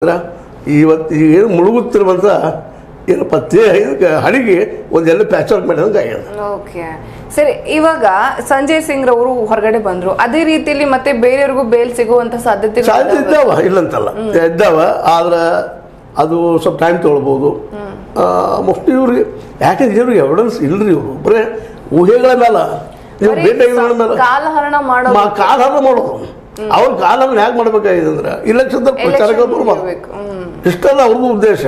ಇವತ್ತು ಏನು ಮುಳುಗುತ್ತಿರುವಂಥ ಏನು ಪತ್ತೆ ಹಣಿಗೆ ಒಂದೆಲ್ಲ ಪ್ಯಾಚ್ ವರ್ಕ್ ಮಾಡಿದಂಗೆ ಆಗ್ಯದ. ಓಕೆ ಸರಿ, ಇವಾಗ ಸಂಜಯ್ ಸಿಂಗ್ ರವರು ಹೊರಗಡೆ ಬಂದ್ರು, ಅದೇ ರೀತಿಯಲ್ಲಿ ಮತ್ತೆ ಬೇರೆಯವ್ರಿಗೂ ಬೇಲ್ ಸಿಗುವಂತ ಸಾಧ್ಯತೆ ಇದ್ದಾವ, ಇಲ್ಲಂತಲ್ಲ ಇದ್ದಾವ. ಆದ್ರೆ ಅದು ಸ್ವಲ್ಪ ಟೈಮ್ ತೊಗೊಳ್ಬೋದು. ಮೋಸ್ಟ್ಲಿ ಇವ್ರಿಗೆ ಯಾಕಂದ್ರೆ ಇವ್ರಿಗೆ ಎವಿಡೆನ್ಸ್ ಇಲ್ರಿ, ಇವರು ಬರೀ ಊಹೆಗಳ ಮೇಲೆ ನೀವು ಮೇಲೆ ಕಾಲಹರಣ ಮಾಡೋದು. ಅವ್ರ ಕಾಲಹರಣ ಯಾಕೆ ಮಾಡ್ಬೇಕಾಗಿದೆ ಅಂದ್ರೆ ಇಲೆಕ್ಷನ್ದಲ್ಲಿ ಪ್ರಚಾರಕ್ಕೆ ಬರ್ಬೇಕು, ಇಷ್ಟಲ್ಲ ಅವ್ರಿಗೂ ಉದ್ದೇಶ.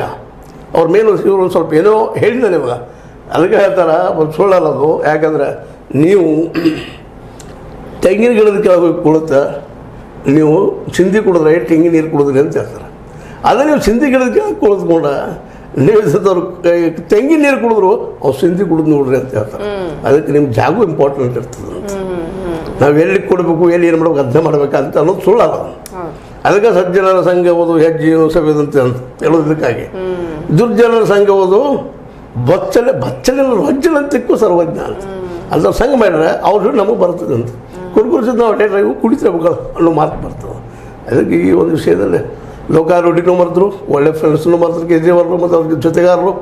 ಅವ್ರ ಮೇಲೆ ಇವರು ಸ್ವಲ್ಪ ಏನೋ ಹೇಳಿದ್ದಾರೆ ಇವಾಗ, ಅದಕ್ಕೆ ಹೇಳ್ತಾರೆ ಸುಳ್ಳಲ್ಲ ಅದು. ಯಾಕಂದ್ರೆ ನೀವು ತೆಂಗಿನ ಗಿಡದ ಕೆಳಗೆ ಹೋಗಿ ಕುಳಿತ ನೀವು ಸಿಂಧಿ ಕುಡಿದ್ರೆ ತೆಂಗಿನ ನೀರು ಕುಡಿದ್ರಿ ಅಂತ ಹೇಳ್ತಾರೆ. ಅದೇ ನೀವು ಸಿಂಧಿ ಗಿಡದ ಕೆಳಗೆ ಕುಳಿತುಕೊಂಡ ನೀವು ಅವ್ರು ತೆಂಗಿನ ನೀರು ಕುಡಿದ್ರು ಅವ್ರು ಸಿಂಧಿ ಕುಡಿದು ನೋಡ್ರಿ ಅಂತ ಹೇಳ್ತಾರೆ. ಅದಕ್ಕೆ ನಿಮ್ಮ ಜಾಗು ಇಂಪಾರ್ಟೆಂಟ್ ಇರ್ತದೆ ಅಂತ. ನಾವು ಎಲ್ಲಿ ಕೊಡಬೇಕು, ಎಲ್ಲಿ ಏನು ಮಾಡ್ಬೇಕು, ಅರ್ಥ ಮಾಡ್ಬೇಕಂತ ಅನ್ನೋದು ಸುಳ್ಳಲ್ಲ. ಅದಕ್ಕೆ ಸಜ್ಜನರ ಸಂಘ ಓದು ಹೆಜ್ಜೆಯು ಸಭೆದಂತೆ ಅಂತ ಹೇಳೋದಕ್ಕಾಗಿ ದುರ್ಜನರ ಸಂಘ ಓದು ಬಚ್ಚಲೆ ರಜ್ಜಲಂತಿಕ್ಕೂ ಸರ್ವಜ್ಞ ಅಂತ ಅದ್ರ ಸಂಘ ಮಾಡಿದ್ರೆ ಅವ್ರ ನಮಗೆ ಬರ್ತದೆ ಅಂತ ಕುಡ್ಕುಡಿಸಿದ ನಾವು ಡೇಟ್ರಾಗಿ ಕುಡಿತಿರ್ಬೇಕು ಅನ್ನೋ ಮಾತು ಬರ್ತದೆ. ಅದಕ್ಕೆ ಈ ಒಂದು ವಿಷಯದಲ್ಲಿ ಲೋಕಾರೂಢಿನೂ ಮರೆತರು, ಒಳ್ಳೆ ಫ್ರೆಂಡ್ಸ್ನೂ ಮರೆತರು, ಕೇಜ್ರಿವಾಲ್ರು ಮತ್ತು ಅವ್ರ ಜೊತೆಗಾರರು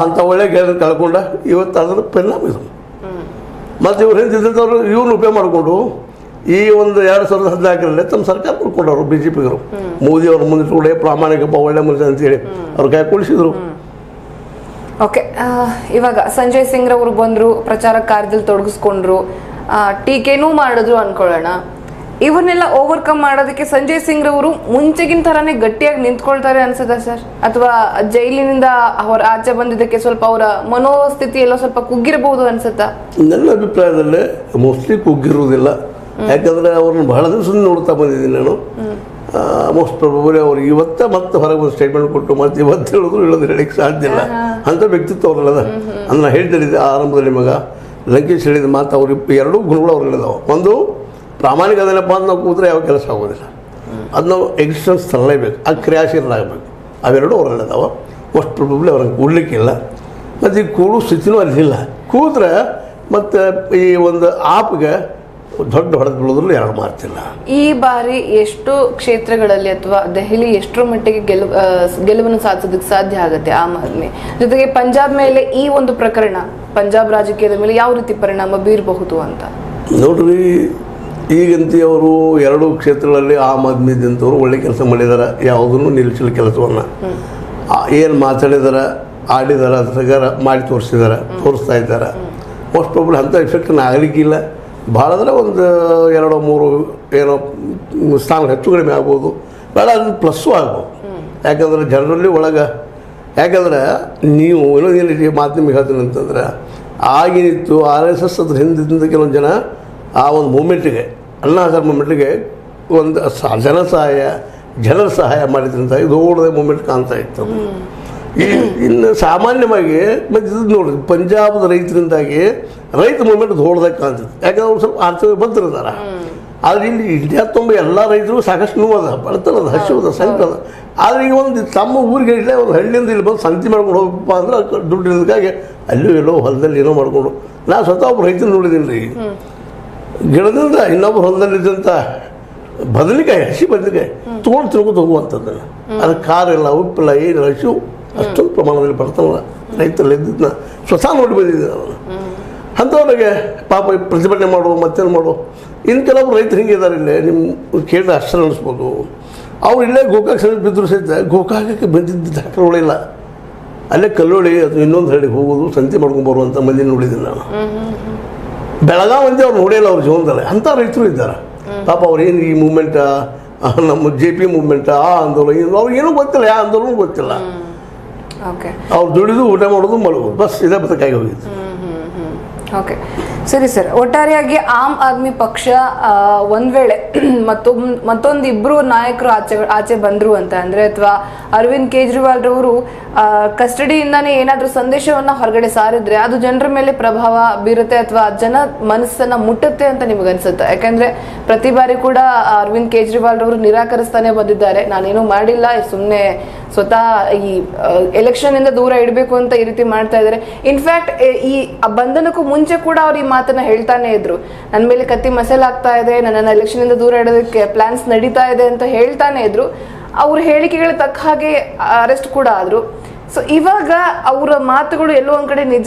ಅಂಥ ಒಳ್ಳೆ ಗೆಳೆಯರು ಕಳ್ಕೊಂಡ ಇವತ್ತು ಅದರ ಪರಿಣಾಮ ಇದು. ಮತ್ತು ಇವ್ರು ಹಿಂದಿದ್ದವರು ಇವ್ರನ್ನ ಉಪಯೋಗ ಮಾಡಿಕೊಂಡು ಈ ಒಂದು 2014 ತಮ್ಮ ಸರ್ಕಾರ ಕೊಡ್ಕೊಂಡವ್ರು ಬಿ ಜೆ ಪಿಗರು. ಮೋದಿ ಅವ್ರ ಮುಂದೆ ಪ್ರಾಮಾಣಿಕಪ್ಪ ಒಳ್ಳೆ ಮನುಷ್ಯ ಅಂತೇಳಿ ಅವ್ರ ಕೈ ಕುಳಿಸಿದ್ರು. ಓಕೆ, ಇವಾಗ ಸಂಜಯ್ ಸಿಂಗ್ ರವರು ಬಂದರು, ಪ್ರಚಾರ ಕಾರ್ಯದಲ್ಲಿ ತೊಡಗಿಸ್ಕೊಂಡ್ರು, ಟೀಕೆನೂ ಮಾಡಿದ್ರು ಅನ್ಕೊಳ್ಳೋಣ. ಇವನ್ನೆಲ್ಲ ಓವರ್ಕಮ್ ಮಾಡೋದಕ್ಕೆ ಸಂಜಯ್ ಸಿಂಗ್ ರವರು ಮುಂಚೆಗಿನ ಥರನೇ ಗಟ್ಟಿಯಾಗಿ ನಿಂತ್ಕೊಳ್ತಾರೆ ಅನ್ಸುತ್ತಾ ಸರ್? ಅಥವಾ ಜೈಲಿನಿಂದ ಅವರ ಆಚೆ ಬಂದಿದ್ದಕ್ಕೆ ಸ್ವಲ್ಪ ಅವರ ಮನೋಸ್ಥಿತಿ ಎಲ್ಲ ಸ್ವಲ್ಪ ಕುಗ್ಗಿರಬಹುದು ಅನ್ಸುತ್ತಾ? ನನ್ನ ಅಭಿಪ್ರಾಯದಲ್ಲೇ ಮೋಸ್ಟ್ಲಿ ಕುಗ್ಗಿರುವುದಿಲ್ಲ. ಯಾಕಂದರೆ ಅವ್ರನ್ನ ಬಹಳ ದಿವಸ ನೋಡ್ತಾ ಬಂದಿದ್ದೀನಿ ನಾನು. ಮೋಸ್ಟ್ ಪ್ರೊಬಬಲಿ ಅವ್ರು ಇವತ್ತೇ ಮತ್ತೆ ಹೊರಗೆ ಒಂದು ಸ್ಟೇಟ್ಮೆಂಟ್ ಕೊಟ್ಟು ಮತ್ತೆ ಇವತ್ತು ಹೇಳಿದ್ರು ಹೇಳೋದು ಸಾಧ್ಯ ಇಲ್ಲ ಅಂತ ವ್ಯಕ್ತಿತ್ವ ಅವ್ರಲ್ಲದ. ಅದನ್ನ ಹೇಳ್ತಿದ್ದೆ ಆರಂಭದಲ್ಲಿ ಮಗ ಲಂಕೇಶ್ ಹೇಳಿದ ಮಾತು ಅವ್ರು ಎರಡೂ ಗುಣಗಳು ಅವ್ರು ಹೇಳಿದಾವೆ. ಒಂದು ಪ್ರಾಮಾಣಿಕ ಅದೇನಪ್ಪ ಅಂತ ನಾವು ಕೂತ್ರೆ ಯಾವ ಕೆಲಸ ಆಗೋದಿಲ್ಲ, ಅದು ನಾವು ಎಕ್ಸಿಸ್ಟೆನ್ಸ್ ತರಲೇಬೇಕು, ಅದು ಕ್ರಿಯಾಶೀಲರಾಗಬೇಕು. ಅವೆರಡೂ ಅವ್ರು ಹೇಳಿದಾವೆ. ಮೋಸ್ಟ್ ಪ್ರೊಬಬಲಿ ಅವ್ರಿಗೆ ಕೂಡಲಿಕ್ಕಿಲ್ಲ, ಮತ್ತು ಈ ಕೂಡೋ ಸ್ಥಿತಿನೂ ಅಲ್ಲಿಲ್ಲ. ಕೂತ್ರೆ ಮತ್ತು ಈ ಒಂದು ಆಪ್ಗೆ ದೊಡ್ಡ ಹೊಡೆದು ಬೀಳೋದ್ರಲ್ಲಿ ಎರಡು ಮಾತಿಲ್ಲ. ಈ ಬಾರಿ ಎಷ್ಟು ಕ್ಷೇತ್ರಗಳಲ್ಲಿ ಅಥವಾ ದೆಹಲಿ ಎಷ್ಟರ ಮಟ್ಟಿಗೆ ಗೆಲುವನ್ನು ಸಾಧಿಸೋದಕ್ಕೆ ಸಾಧ್ಯ ಆಗುತ್ತೆ ಆಮ್ ಆದ್ಮಿ? ಜೊತೆಗೆ ಪಂಜಾಬ್ ಮೇಲೆ ಈ ಒಂದು ಪ್ರಕರಣ ಪಂಜಾಬ್ ರಾಜಕೀಯದ ಮೇಲೆ ಯಾವ ರೀತಿ ಪರಿಣಾಮ ಬೀರಬಹುದು ಅಂತ ನೋಡ್ರಿ. ಈಗಂತೂ ಅವರು ಎರಡು ಕ್ಷೇತ್ರಗಳಲ್ಲಿ ಆಮ್ ಆದ್ಮಿದಂತವ್ರು ಒಳ್ಳೆ ಕೆಲಸ ಮಾಡಿದ್ದಾರೆ. ಯಾವುದನ್ನು ನಿಲ್ಲಿಸಲು ಕೆಲಸವನ್ನು ಏನು ಮಾತಾಡಿದಾರೆ, ಆಡಿದಾರೆ, ಅದ್ರ ಮಾಡಿ ತೋರಿಸ್ತಾ ಇದ್ದಾರೆ. ಮೋಸ್ಟ್ ಪ್ರಾಬ್ಲಿ ಅಂಥ ಎಫೆಕ್ಟನ್ನು ಆಗಲಿಕ್ಕಿಲ್ಲ. ಭಾಳ ಅಂದರೆ ಒಂದು 2-3 ಏನೋ ಸ್ಥಾನ ಹೆಚ್ಚು ಕಡಿಮೆ ಆಗ್ಬೋದು, ಬೇಡ ಅದು ಪ್ಲಸ್ಸು ಆಗ್ಬೋದು. ಯಾಕಂದರೆ ಜನರಲ್ಲಿ ಒಳಗೆ, ಯಾಕಂದ್ರೆ ನೀವು ಏನೋ ಮಾತು ನಿಮಗೆ ಹೇಳ್ತೀನಿ ಅಂತಂದ್ರೆ, ಆಗಿನಿತ್ತು RSS ಅದ್ರ ಹಿಂದಿಂದ ಕೆಲವೊಂದು ಜನ ಆ ಒಂದು ಮೂಮೆಂಟಿಗೆ, ಅಣ್ಣಾ ಹಜಾರೆ ಮೂಮೆಂಟಿಗೆ ಒಂದು ಜನರ ಸಹಾಯ ಮಾಡಿದ್ರಂತ ಇದು ದೊಡ್ಡದೇ ಮೂಮೆಂಟ್ ಕಾಣ್ತಾ ಇತ್ತು. ಇನ್ನು ಸಾಮಾನ್ಯವಾಗಿ ಮತ್ತು ಇದು ನೋಡಿರಿ, ಪಂಜಾಬದ ರೈತರಿಂದಾಗಿ ರೈತ ಮೂಮೆಂಟ್ ದೊಡ್ಡದಾಗಿ ಕಾಣ್ತದೆ. ಯಾಕಂದ್ರೆ ಅವ್ರು ಸ್ವಲ್ಪ ಆರ್ಥಿಕ ಬಂದಿರ್ತಾರೆ. ಆದರೆ ಇಲ್ಲಿ ಇಂಡಿಯಾ ತುಂಬ ಎಲ್ಲ ರೈತರು ಸಾಕಷ್ಟು ನೋವದ, ಬಡತನದ, ಹಸಿವದ, ಸಂಕಟ. ಆದರೆ ಈಗ ಒಂದು ತಮ್ಮ ಊರಿಗೆ ಇಲ್ಲೇ ಒಂದು ಹಳ್ಳಿಯಿಂದ ಇಲ್ಲಿ ಬಂದು ಸಂತಿ ಮಾಡ್ಕೊಂಡು ಹೋಗಪ್ಪ ಅಂದ್ರೆ ದುಡ್ಡು ಇರೋದಕ್ಕಾಗಿ ಅಲ್ಲೂ ಎಲ್ಲೋ ಹೊಲದಲ್ಲಿ ಏನೋ ಮಾಡಿಕೊಂಡು, ನಾನು ಸ್ವತಃ ಒಬ್ಬ ರೈತನ ನೋಡಿದ್ದೀನಿ ರೀ. ಗಿಡದಿಂದ ಇನ್ನೊಬ್ಬರು ಹೊಲದಲ್ಲಿದ್ದಂಥ ಬದನೆಕಾಯಿ, ಹಸಿ ಬದನೆಕಾಯಿ ತೊಗೊಂಡು ತಿನ್ಕೊಂಡು ಹೋಗುವಂಥದ್ದನ್ನು. ಅದಕ್ಕೆ ಕಾರಿಲ್ಲ, ಉಪ್ಪಿಲ್ಲ, ಏನು ಹಸಿವು ಅಷ್ಟೊಂದು ಪ್ರಮಾಣದಲ್ಲಿ ಬರ್ತಾವಲ್ಲ ರೈತರಲ್ಲಿ ಇದ್ದದನ್ನ ಸ್ವತಃ ನೋಡಿ ಬಂದಿದ್ದೆ ನಾನು. ಅಂಥವ್ರಿಗೆ ಪಾಪ ಪ್ರತಿಭಟನೆ ಮಾಡು, ಮತ್ತೇನು ಮಾಡು. ಇನ್ನು ಕೆಲವರು ರೈತರು ಹಿಂಗಿದ್ದಾರೆ, ಇಲ್ಲೇ ನಿಮ್ಮ ಕೇಳಿದ್ರೆ ಅಷ್ಟರ ಅನಿಸ್ಬೋದು. ಅವ್ರು ಇಲ್ಲೇ ಗೋಕಾಕ್ ಸಮೇತ ಬಿದ್ದರೂ ಸಹಿತ ಗೋಕಾಕಕ್ಕೆ ಬಂದಿದ್ದ ದಾಖಲೆಗಳಿಲ್ಲ. ಅಲ್ಲೇ ಕಲ್ಲೋಳಿ ಅಥವಾ ಇನ್ನೊಂದು ಹಳ್ಳಿಗೆ ಹೋಗೋದು, ಸಂತೆ ಮಾಡ್ಕೊಂಡು ಬರುವಂಥ ಮಂದಿ ನೋಡಿದ್ದೀನಿ ನಾನು. ಬೆಳಗಾವಿ ಮಂದಿ ಅವ್ರು ನೋಡಿಲ್ಲ ಅವ್ರ ಜೀವನದಲ್ಲಿ. ಅಂಥ ರೈತರು ಇದ್ದಾರೆ ಪಾಪ. ಅವ್ರು ಏನು ಈ ಮೂಮೆಂಟ, ನಮ್ಮ JP ಮೂಮೆಂಟ, ಆ ಆಂದೋಲನ, ಅವ್ರಿಗೆ ಏನೂ ಗೊತ್ತಿಲ್ಲ, ಯಾವ ಆಂದೋಲನ ಗೊತ್ತಿಲ್ಲ. ಅವ್ರು ದುಡಿದು ಊಟ ಮಾಡೋದು ಮಲಗೋದು, ಬಸ್ ಇದೇ ಬದಕಾಗಿ ಹೋಗಿದ್ದು. ಓಕೆ, ಸರಿ ಸರ್. ಒಟ್ಟಾರೆಯಾಗಿ ಆಮ್ ಆದ್ಮಿ ಪಕ್ಷ ಒಂದ್ ವೇಳೆ ಮತ್ತೊಂದು ಇಬ್ರು ನಾಯಕರು ಆಚೆ ಬಂದ್ರು ಅಂತ ಅಂದ್ರೆ, ಅಥವಾ ಅರವಿಂದ್ ಕೇಜ್ರಿವಾಲ್ ರವರು ಕಸ್ಟಡಿಯಿಂದಾನೇ ಏನಾದ್ರೂ ಸಂದೇಶವನ್ನ ಹೊರಗಡೆ ಸಾರಿದ್ರೆ ಅದು ಜನರ ಮೇಲೆ ಪ್ರಭಾವ ಬೀರುತ್ತೆ ಅಥವಾ ಜನ ಮನಸ್ಸನ್ನ ಮುಟ್ಟುತ್ತೆ ಅಂತ ನಿಮ್ಗೆ ಅನ್ಸುತ್ತೆ? ಯಾಕಂದ್ರೆ ಪ್ರತಿ ಬಾರಿ ಕೂಡ ಅರವಿಂದ್ ಕೇಜ್ರಿವಾಲ್ ರವರು ನಿರಾಕರಿಸ್ತಾನೆ ಬಂದಿದ್ದಾರೆ, ನಾನೇನು ಮಾಡಿಲ್ಲ, ಸುಮ್ಮನೆ ಸ್ವತಃ ಈ ಎಲೆಕ್ಷನ್ ಇಂದ ದೂರ ಇಡಬೇಕು ಅಂತ ಈ ರೀತಿ ಮಾಡ್ತಾ ಇದ್ದಾರೆ. ಇನ್ಫ್ಯಾಕ್ಟ್ ಈ ಬಂಧನಕ್ಕೂ ಮುಂಚೆ ಕೂಡ ಅವ್ರು ಈ ಮಾತನ್ನ ಹೇಳ್ತಾನೆ ಇದ್ರು, ನನ್ನ ಮೇಲೆ ಕತ್ತಿ ಮಸಾಲೆ ಆಗ್ತಾ ಇದೆ, ನನ್ನನ್ನು ಎಲೆಕ್ಷನ್ ಇಂದ ದೂರ ಇಡೋದಕ್ಕೆ ಪ್ಲಾನ್ಸ್ ನಡೀತಾ ಇದೆ ಅಂತ ಹೇಳ್ತಾನೆ ಇದ್ರು. ಅವ್ರ ಹೇಳಿಕೆಗಳ ತಕ್ಕ ಹಾಗೆ ಅರೆಸ್ಟ್ ಕೂಡ ಆದ್ರು. ಸೊ ಇವಾಗ ಅವರ ಮಾತುಗಳು ಎಲ್ಲೋ ಒಂದ್ ಕಡೆ ನಿಜ